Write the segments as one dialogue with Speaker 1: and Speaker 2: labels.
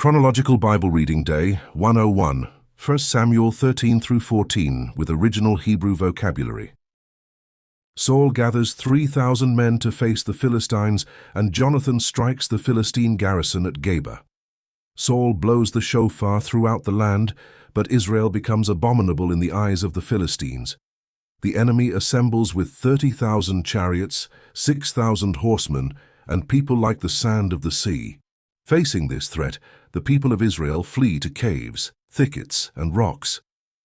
Speaker 1: Chronological Bible Reading Day 101, 1 Samuel 13 through 14 with original Hebrew vocabulary. Saul gathers 3,000 men to face the Philistines, and Jonathan strikes the Philistine garrison at Geba. Saul blows the shofar throughout the land, but Israel becomes abominable in the eyes of the Philistines. The enemy assembles with 30,000 chariots, 6,000 horsemen, and people like the sand of the sea. Facing this threat, the people of Israel flee to caves, thickets, and rocks.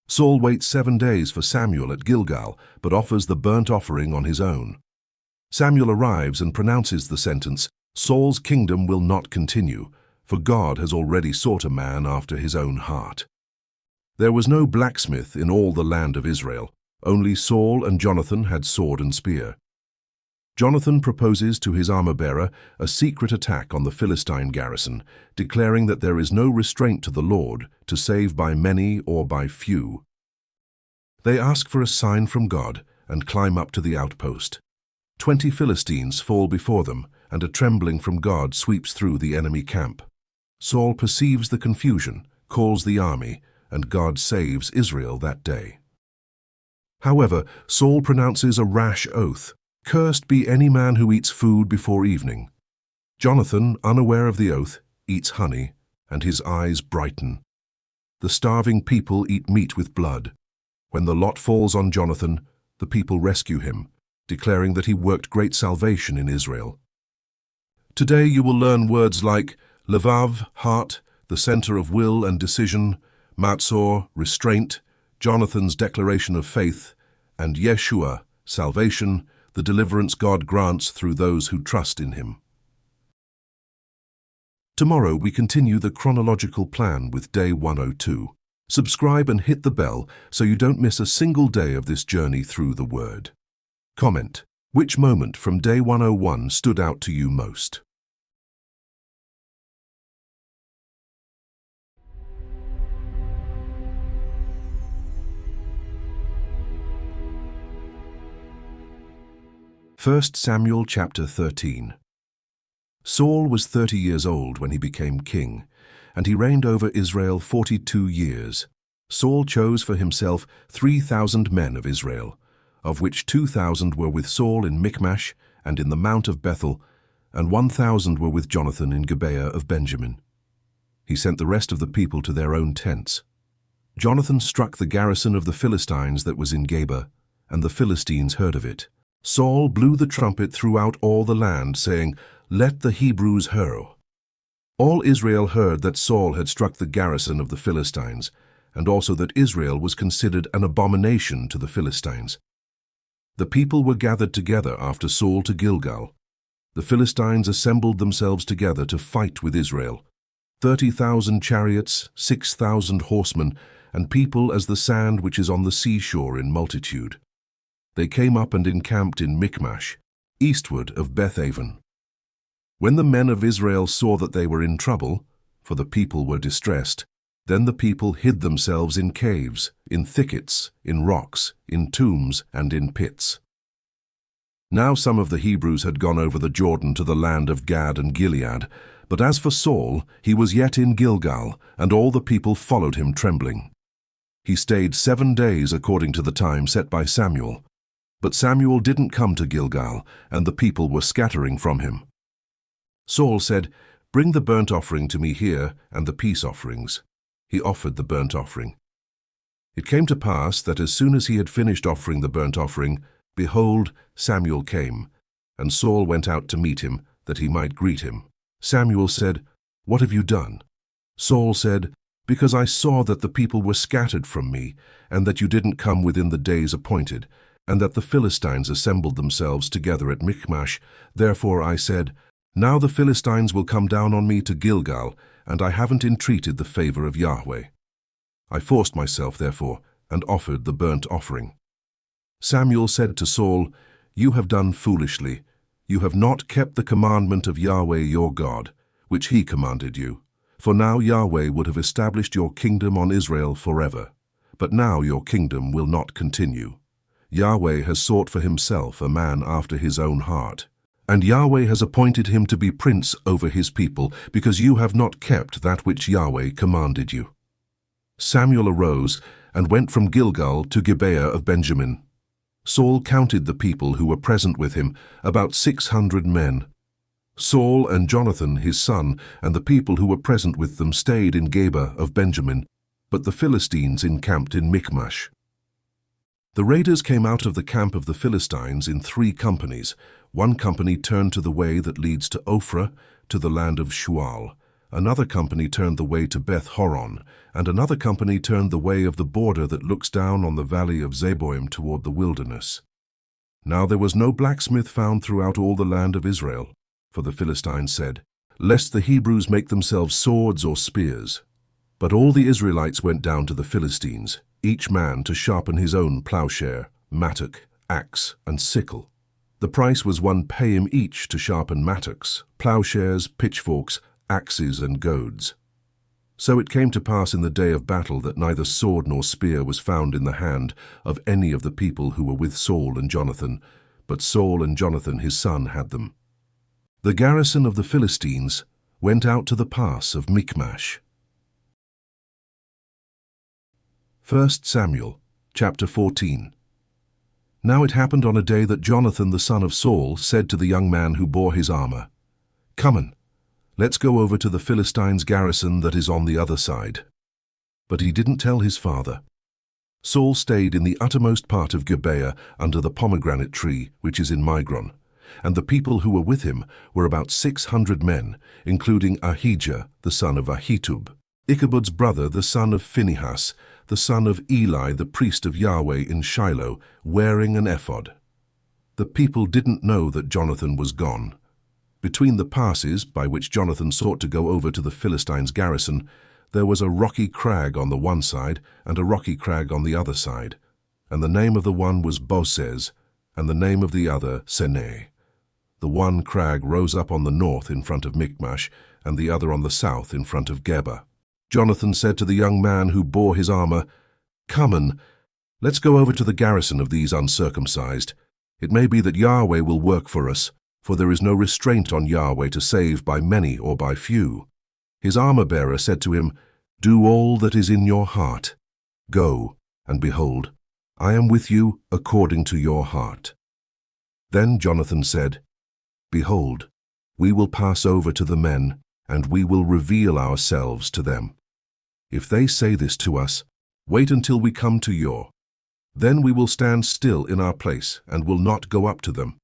Speaker 1: Saul waits 7 days for Samuel at Gilgal, but offers the burnt offering on his own. Samuel arrives and pronounces the sentence, "Saul's kingdom will not continue, for God has already sought a man after his own heart." There was no blacksmith in all the land of Israel. Only Saul and Jonathan had sword and spear. Jonathan proposes to his armor-bearer a secret attack on the Philistine garrison, declaring that there is no restraint to the Lord to save by many or by few. They ask for a sign from God and climb up to the outpost. 20 Philistines fall before them, and a trembling from God sweeps through the enemy camp. Saul perceives the confusion, calls the army, and God saves Israel that day. However, Saul pronounces a rash oath. "Cursed be any man who eats food before evening." Jonathan, unaware of the oath, eats honey, and his eyes brighten. The starving people eat meat with blood. When the lot falls on Jonathan, the people rescue him, declaring that he worked great salvation in Israel. Today you will learn words like Levav, heart, the center of will and decision, Matzor, restraint, Jonathan's declaration of faith, and Yeshu'ah, salvation, the deliverance God grants through those who trust in Him. Tomorrow we continue the chronological plan with Day 102. Subscribe and hit the bell so you don't miss a single day of this journey through the Word. Comment: which moment from Day 101 stood out to you most? First Samuel chapter 13. Saul was 30 years old when he became king, and he reigned over Israel 42 years. Saul chose for himself 3,000 men of Israel, of which 2,000 were with Saul in Michmash and in the Mount of Bethel, and 1,000 were with Jonathan in Gibeah of Benjamin. He sent the rest of the people to their own tents. Jonathan struck the garrison of the Philistines that was in Geba, and the Philistines heard of it. Saul blew the trumpet throughout all the land, saying, "Let the Hebrews hurl." All Israel heard that Saul had struck the garrison of the Philistines, and also that Israel was considered an abomination to the Philistines. The people were gathered together after Saul to Gilgal. The Philistines assembled themselves together to fight with Israel. 30,000 chariots, 6,000 horsemen, and people as the sand which is on the seashore in multitude. They came up and encamped in Michmash, eastward of Bethaven. When the men of Israel saw that they were in trouble, for the people were distressed, then the people hid themselves in caves, in thickets, in rocks, in tombs, and in pits. Now some of the Hebrews had gone over the Jordan to the land of Gad and Gilead, but as for Saul, he was yet in Gilgal, and all the people followed him trembling. He stayed 7 days according to the time set by Samuel. But Samuel didn't come to Gilgal, and the people were scattering from him. Saul said, "Bring the burnt offering to me here, and the peace offerings." He offered the burnt offering. It came to pass that as soon as he had finished offering the burnt offering, behold, Samuel came, and Saul went out to meet him, that he might greet him. Samuel said, "What have you done?" Saul said, "Because I saw that the people were scattered from me, and that you didn't come within the days appointed, and that the Philistines assembled themselves together at Michmash. Therefore I said, now the Philistines will come down on me to Gilgal, and I haven't entreated the favor of Yahweh. I forced myself, therefore, and offered the burnt offering." Samuel said to Saul, "You have done foolishly. You have not kept the commandment of Yahweh your God, which he commanded you. For now Yahweh would have established your kingdom on Israel forever. But now your kingdom will not continue. Yahweh has sought for himself a man after his own heart, And Yahweh has appointed him to be prince over his people, because you have not kept that which Yahweh commanded you." Samuel arose and went from Gilgal to Gibeah of Benjamin. Saul counted the people who were present with him, about 600 men. Saul and Jonathan his son and the people who were present with them stayed in Geba of Benjamin, but the Philistines encamped in Michmash. The raiders came out of the camp of the Philistines in 3 companies. One company turned to the way that leads to Ophrah, to the land of Shual. Another company turned the way to Beth Horon, and another company turned the way of the border that looks down on the valley of Zeboim toward the wilderness. Now there was no blacksmith found throughout all the land of Israel, for the Philistines said, "Lest the Hebrews make themselves swords or spears." But all the Israelites went down to the Philistines, each man to sharpen his own plowshare, mattock, axe, and sickle. The price was 1 payim each to sharpen mattocks, plowshares, pitchforks, axes, and goads. So it came to pass in the day of battle that neither sword nor spear was found in the hand of any of the people who were with Saul and Jonathan, but Saul and Jonathan his son had them. The garrison of the Philistines went out to the pass of Michmash. 1 Samuel, chapter 14. Now it happened on a day that Jonathan the son of Saul said to the young man who bore his armor, "Come, let's go over to the Philistines' garrison that is on the other side." But he didn't tell his father. Saul stayed in the uttermost part of Gibeah under the pomegranate tree, which is in Migron, and the people who were with him were about 600 men, including Ahijah the son of Ahitub, Ichabod's brother the son of Phinehas, the son of Eli the priest of Yahweh in Shiloh, wearing an ephod. The people didn't know that Jonathan was gone. Between the passes by which Jonathan sought to go over to the Philistines' garrison, there was a rocky crag on the one side and a rocky crag on the other side, and the name of the one was Bosez, and the name of the other Seneh. The one crag rose up on the north in front of Michmash, and the other on the south in front of Geba. Jonathan said to the young man who bore his armor, "Come, let's go over to the garrison of these uncircumcised. It may be that Yahweh will work for us, for there is no restraint on Yahweh to save by many or by few." His armor-bearer said to him, "Do all that is in your heart. Go, and behold, I am with you according to your heart." Then Jonathan said, "Behold, we will pass over to the men, and we will reveal ourselves to them. If they say this to us, wait until we come to Yor. Then we will stand still in our place and will not go up to them.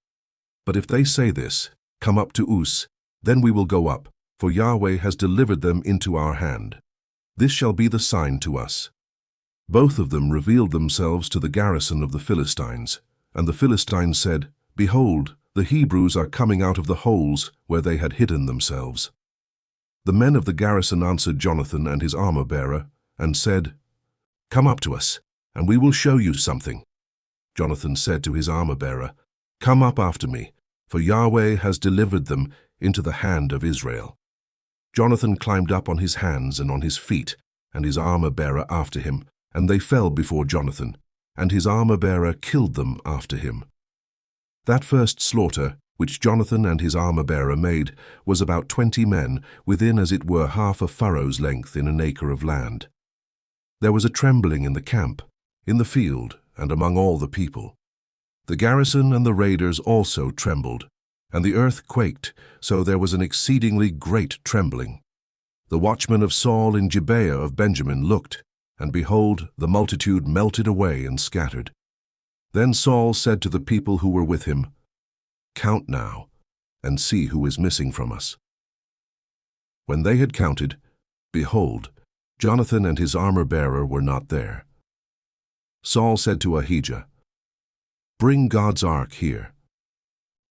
Speaker 1: But if they say this, come up to Us, then we will go up, for Yahweh has delivered them into our hand. This shall be the sign to us." Both of them revealed themselves to the garrison of the Philistines, and the Philistines said, "Behold, the Hebrews are coming out of the holes where they had hidden themselves." The men of the garrison answered Jonathan and his armor-bearer, and said, "Come up to us, and we will show you something." Jonathan said to his armor-bearer, "Come up after me, for Yahweh has delivered them into the hand of Israel." Jonathan climbed up on his hands and on his feet, and his armor-bearer after him, and they fell before Jonathan, and his armor-bearer killed them after him. That first slaughter, which Jonathan and his armor-bearer made, was about 20 men, within as it were half a furrow's length in an acre of land. There was a trembling in the camp, in the field, and among all the people. The garrison and the raiders also trembled, and the earth quaked, so there was an exceedingly great trembling. The watchmen of Saul in Gibeah of Benjamin looked, and behold, the multitude melted away and scattered. Then Saul said to the people who were with him, "Count now, and see who is missing from us." When they had counted, behold, Jonathan and his armor-bearer were not there. Saul said to Ahijah, "Bring God's ark here."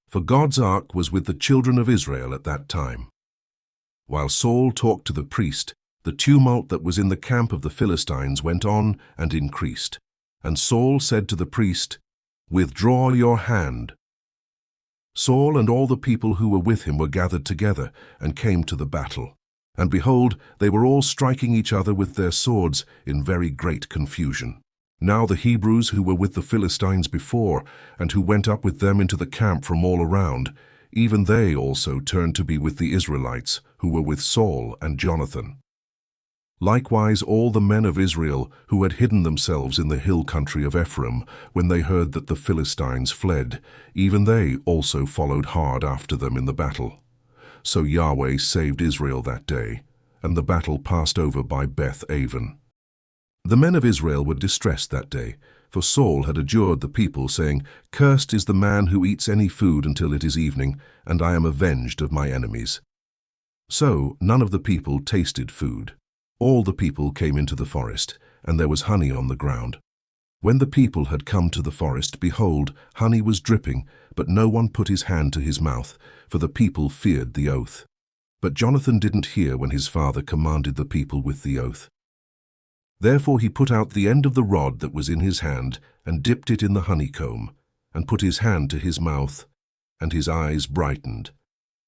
Speaker 1: For God's ark was with the children of Israel at that time. While Saul talked to the priest, the tumult that was in the camp of the Philistines went on and increased. And Saul said to the priest, "Withdraw your hand." Saul and all the people who were with him were gathered together and came to the battle. And behold, they were all striking each other with their swords in very great confusion. Now the Hebrews who were with the Philistines before, and who went up with them into the camp from all around, Even they also turned to be with the Israelites, who were with Saul and Jonathan. Likewise all the men of Israel who had hidden themselves in the hill country of Ephraim, when they heard that the Philistines fled, even they also followed hard after them in the battle. So Yahweh saved Israel that day, and the battle passed over by Beth-aven. The men of Israel were distressed that day, for Saul had adjured the people, saying, "Cursed is the man who eats any food until it is evening, and I am avenged of my enemies." So none of the people tasted food. All the people came into the forest, and there was honey on the ground. When the people had come to the forest, behold, honey was dripping, but no one put his hand to his mouth, for the people feared the oath. But Jonathan didn't hear when his father commanded the people with the oath. Therefore he put out the end of the rod that was in his hand, and dipped it in the honeycomb, and put his hand to his mouth, and his eyes brightened.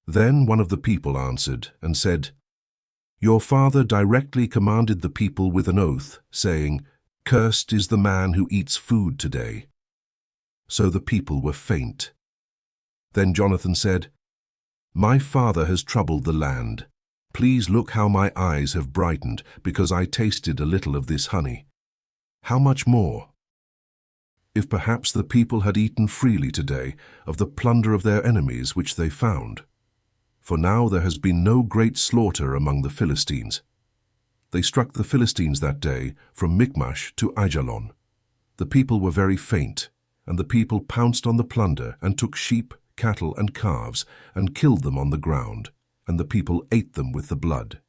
Speaker 1: Then one of the people answered and said, "Your father directly commanded the people with an oath, saying, 'Cursed is the man who eats food today.'" So the people were faint. Then Jonathan said, "My father has troubled the land. Please look how my eyes have brightened, because I tasted a little of this honey. How much more? If perhaps the people had eaten freely today of the plunder of their enemies which they found. For now there has been no great slaughter among the Philistines. They struck the Philistines that day from Michmash to Aijalon. The people were very faint, and the people pounced on the plunder and took sheep, cattle, and calves, and killed them on the ground, and the people ate them with the blood.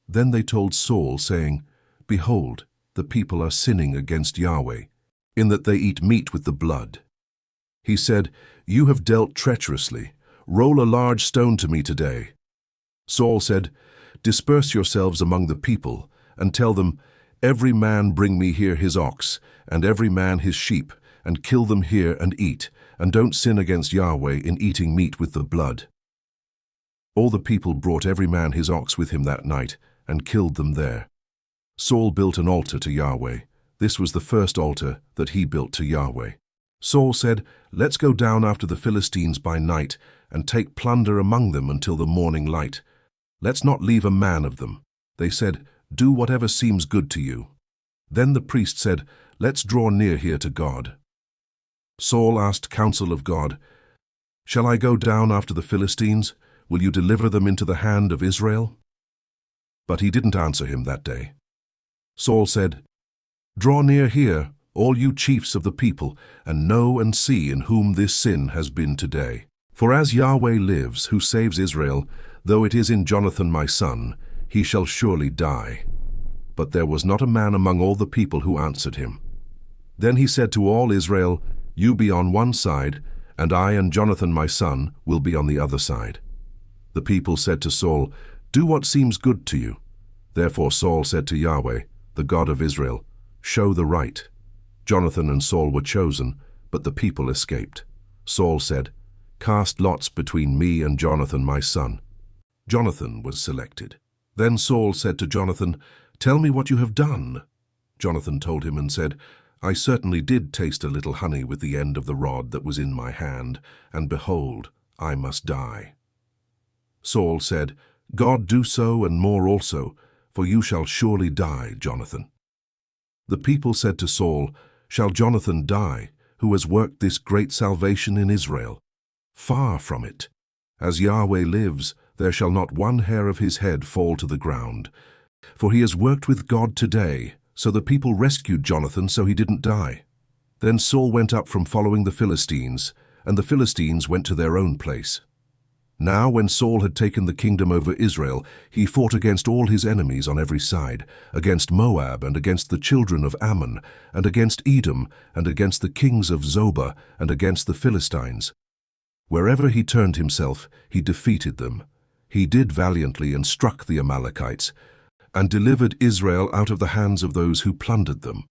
Speaker 1: Then they told Saul, saying, "Behold, the people are sinning against Yahweh, in that they eat meat with the blood." He said, "You have dealt treacherously. Roll a large stone to me today." Saul said, "Disperse yourselves among the people, and tell them, 'Every man bring me here his ox, and every man his sheep, and kill them here and eat, and don't sin against Yahweh in eating meat with the blood.'" All the people brought every man his ox with him that night, and killed them there. Saul built an altar to Yahweh. This was the first altar that he built to Yahweh. Saul said, "Let's go down after the Philistines by night, and take plunder among them until the morning light. Let's not leave a man of them." They said, "Do whatever seems good to you." Then the priest said, "Let's draw near here to God." Saul asked counsel of God, "Shall I go down after the Philistines? Will you deliver them into the hand of Israel?" But he didn't answer him that day. Saul said, "Draw near here, all you chiefs of the people, and know and see in whom this sin has been today. For as Yahweh lives, who saves Israel, though it is in Jonathan my son, he shall surely die." But there was not a man among all the people who answered him. Then he said to all Israel, "You be on one side, and I and Jonathan my son will be on the other side." The people said to Saul, "Do what seems good to you." Therefore Saul said to Yahweh, the God of Israel, "Show the right." Jonathan and Saul were chosen, but the people escaped. Saul said, "Cast lots between me and Jonathan my son." Jonathan was selected. Then Saul said to Jonathan, "Tell me what you have done." Jonathan told him and said, "I certainly did taste a little honey with the end of the rod that was in my hand, and behold, I must die." Saul said, "God do so and more also, for you shall surely die, Jonathan." The people said to Saul, "Shall Jonathan die, who has worked this great salvation in Israel? Far from it. As Yahweh lives, there shall not one hair of his head fall to the ground. For he has worked with God today." So the people rescued Jonathan so he didn't die. Then Saul went up from following the Philistines, and the Philistines went to their own place. Now when Saul had taken the kingdom over Israel, he fought against all his enemies on every side, against Moab, and against the children of Ammon, and against Edom, and against the kings of Zobah, and against the Philistines. Wherever he turned himself, he defeated them. He did valiantly and struck the Amalekites, and delivered Israel out of the hands of those who plundered them.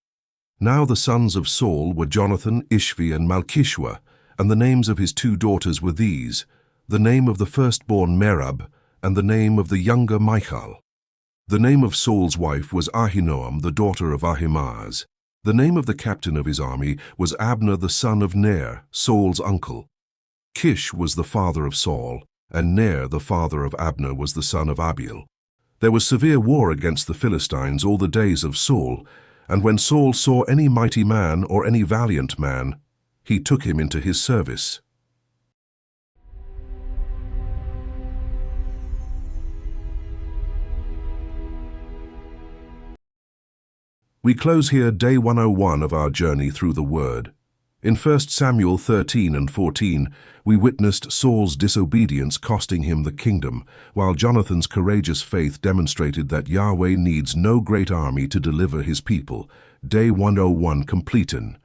Speaker 1: Now the sons of Saul were Jonathan, Ishvi, and Malchishua, and the names of his 2 daughters were these: the name of the firstborn Merab, and the name of the younger Michal. The name of Saul's wife was Ahinoam, the daughter of Ahimaaz. The name of the captain of his army was Abner the son of Ner, Saul's uncle. Kish was the father of Saul, and Ner, the father of Abner, was the son of Abiel. There was severe war against the Philistines all the days of Saul, and when Saul saw any mighty man or any valiant man, he took him into his service. We close here day 101 of our journey through the Word. In 1 Samuel 13 and 14, we witnessed Saul's disobedience costing him the kingdom, while Jonathan's courageous faith demonstrated that Yahweh needs no great army to deliver his people. Day 101 completed.